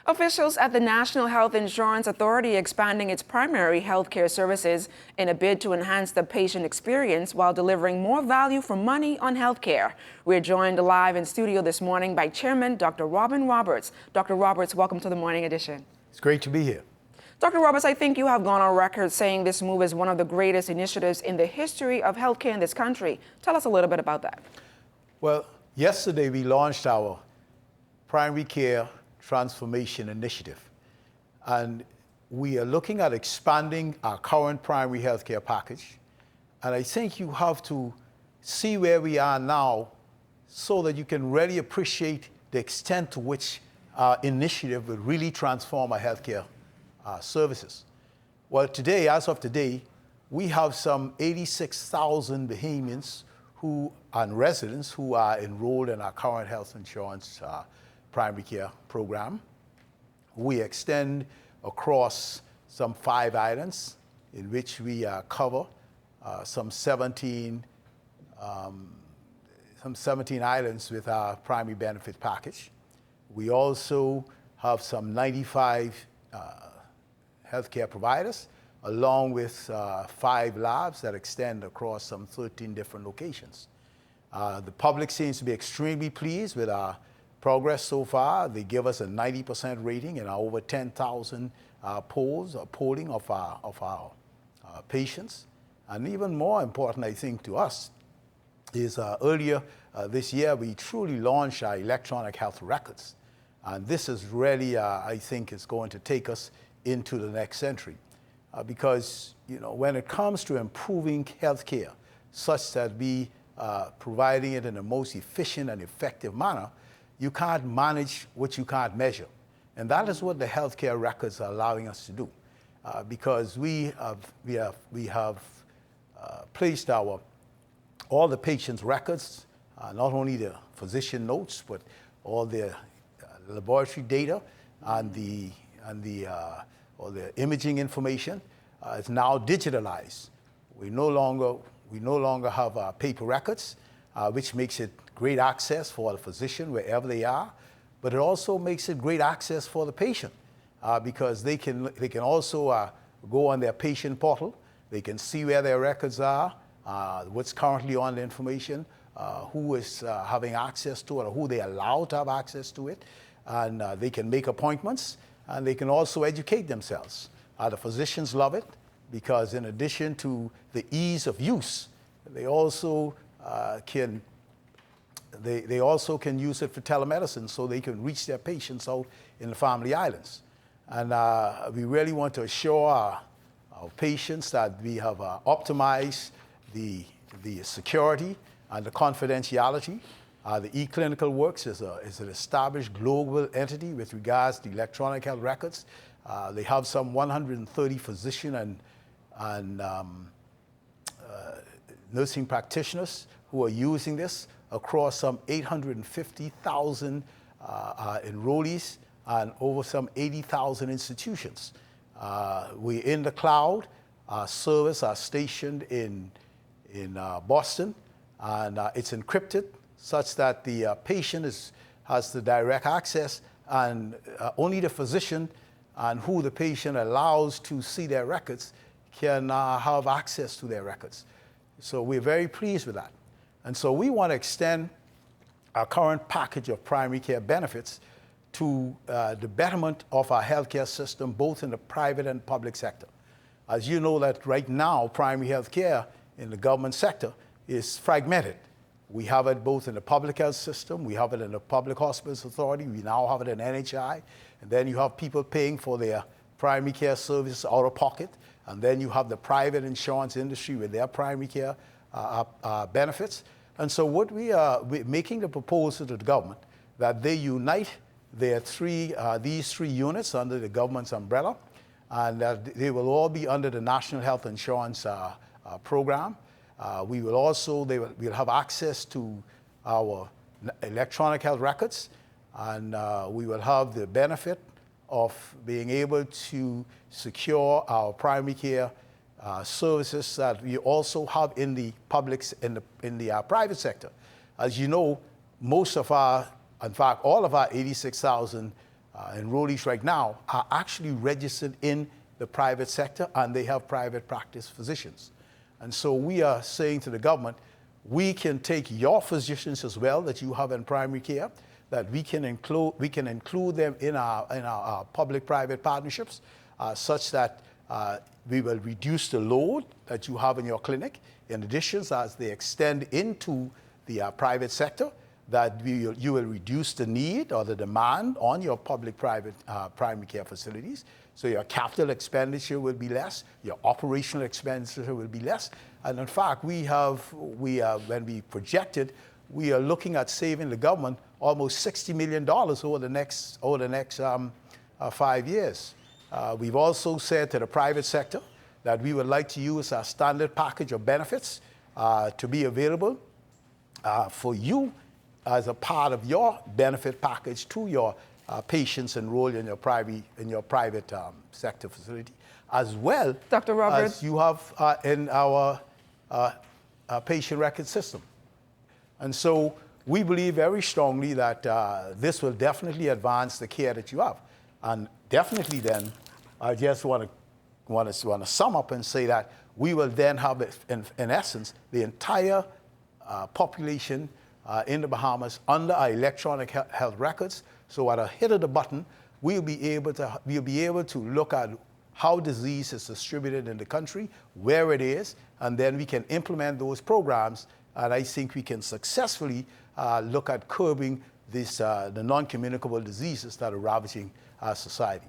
Officials at the National Health Insurance Authority expanding its primary health care services in a bid to enhance the patient experience while delivering more value for money on health care. We're joined live in studio this morning by Chairman Dr. Robin Roberts. Dr. Roberts, welcome to the Morning Edition. It's great to be here. Dr. Roberts, I think you have gone on record saying this move is one of the greatest initiatives in the history of healthcare in this country. Tell us a little bit about that. Well, yesterday we launched our primary care transformation initiative, and we are looking at expanding our current primary health care package. And I think you have to see where we are now so that you can really appreciate the extent to which our initiative will really transform our healthcare services. Well, today, as of today, we have some 86,000 Bahamians and residents who are enrolled in our current health insurance primary care program. We extend across some 5 islands in which we cover some 17 islands with our primary benefit package. We also have some 95 healthcare providers, along with 5 labs that extend across some 13 different locations. The public seems to be extremely pleased with our progress so far. They give us a 90% rating in our over 10,000 polling of our patients. And even more important, I think, to us is earlier this year, we truly launched our electronic health records. And this is really, I think, is going to take us into the next century. Because, when it comes to improving healthcare, such that we providing it in the most efficient and effective manner, you can't manage what you can't measure. And that is what the healthcare records are allowing us to do. Because we have placed all the patients' records, not only the physician notes, but all the laboratory data and all the imaging information is now digitalized. We no longer have paper records, which makes it great access for the physician wherever they are, but it also makes it great access for the patient because they can also go on their patient portal. They can see where their records are, what's currently on the information, who is having access to it, or who they allow to have access to it, and they can make appointments, and they can also educate themselves. The physicians love it because in addition to the ease of use, they also can use it for telemedicine, so they can reach their patients out in the family islands. And we really want to assure our patients that we have optimized the security and the confidentiality. The eClinical Works is an established global entity with regards to electronic health records. They have some 130 physician and nursing practitioners who are using this across some 850,000 enrollees and over some 80,000 institutions. We're in the cloud. Our servers are stationed in Boston, and it's encrypted such that the patient has the direct access, and only the physician and who the patient allows to see their records can have access to their records. So we're very pleased with that. And so we want to extend our current package of primary care benefits to the betterment of our healthcare system, both in the private and public sector. As you know that right now, primary health care in the government sector is fragmented. We have it both in the public health system, we have it in the Public Hospitals Authority, we now have it in N.H.I, and then you have people paying for their primary care services out of pocket, and then you have the private insurance industry with their primary care benefits. And so what we're making the proposal to the government that they unite these 3 units under the government's umbrella, and that they will all be under the National Health Insurance Program. We'll have access to our electronic health records, and we will have the benefit of being able to secure our primary care services that we also have in the private sector. As you know, most of our, in fact, all of our 86,000 enrollees right now are actually registered in the private sector, and they have private practice physicians. And so we are saying to the government, we can take your physicians as well that you have in primary care, that we can include them in our public-private partnerships, such that we will reduce the load that you have in your clinic. In addition, as they extend into the private sector, that you will reduce the need or the demand on your public-private primary care facilities. So your capital expenditure will be less, your operational expenditure will be less. And in fact, when we projected, we are looking at saving the government almost $60 million over the next 5 years. We've also said to the private sector that we would like to use our standard package of benefits to be available for you as a part of your benefit package to your patients enrolled in your private sector facility, as well Dr. Roberts, as you have in our patient record system. And so we believe very strongly that this will definitely advance the care that you have. And definitely then, I just want to sum up and say that we will then have, in essence, the entire population in the Bahamas under our electronic health records. So at a hit of the button, we'll be able to look at how disease is distributed in the country, where it is, and then we can implement those programs. And I think we can successfully look at curbing the non-communicable diseases that are ravaging our society.